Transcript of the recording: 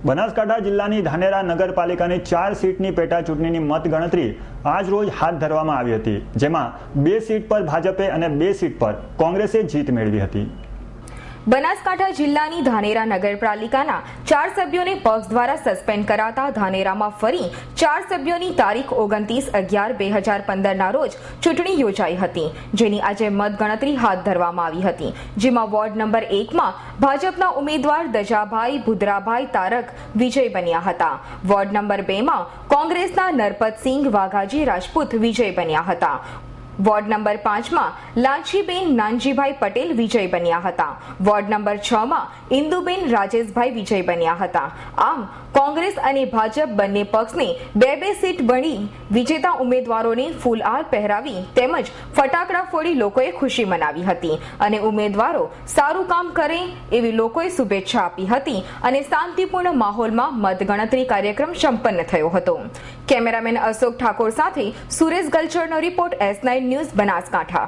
બનાસકાંઠા જિલ્લાની ધાનેરા નગરપાલિકાની 4 સીટની પેટા ચૂંટણીની મતગણતરી આજ રોજ હાથ ધરવામાં આવી હતી, જેમાં 2 સીટ પર ભાજપે અને 2 સીટ પર કોંગ્રેસે જીત મેળવી હતી. બનાસકાંઠા જિલ્લાની ધાનેરા નગરપાલિકાના 4 સભ્યોને પક્ષ દ્વારા સસ્પેન્ડ કરાતા ધાનેરામાં ફરી 4 સભ્યોની તારીખ 29/11/2015 ના રોજ ચૂંટણી યોજાઈ હતી, જેની આજે મતગણતરી હાથ ધરવામાં આવી હતી, જેમાં વોર્ડ નંબર 1માં ભાજપના ઉમેદવાર દજાભાઈ ભુદરાભાઈ તારક વિજય બન્યા હતા. વોર્ડ નંબર 2માં કોંગ્રેસના નરપતસિંહ વાઘાજી રાજપૂત વિજય બન્યા હતા. વોર્ડ નંબર 5માં લાંચીબેન નાનજીભાઈ પટેલ વિજય બન્યા હતા. વોર્ડ નંબર 6માં ઇન્દુબેન રાજેશભાઈ વિજય બન્યા હતા. આમ કોંગ્રેસ અને ભાજપ બંને પક્ષને 2 સીટ મળી વિજેતા ઉમેદવારોને ફૂલહાર પહેરાવી તેમજ ફટાકડા ફોડી લોકોએ ખુશી મનાવી હતી અને ઉમેદવારો સારું કામ કરે એવી લોકોએ શુભેચ્છા આપી હતી અને શાંતિપૂર્ણ માહોલમાં મતગણતરી કાર્યક્રમ સંપન્ન થયો હતો. કેમેરામેન અશોક ઠાકોર સાથે સુરેશ ગલચરનો રિપોર્ટ S9 ન્યૂઝ બનાસકાંઠા.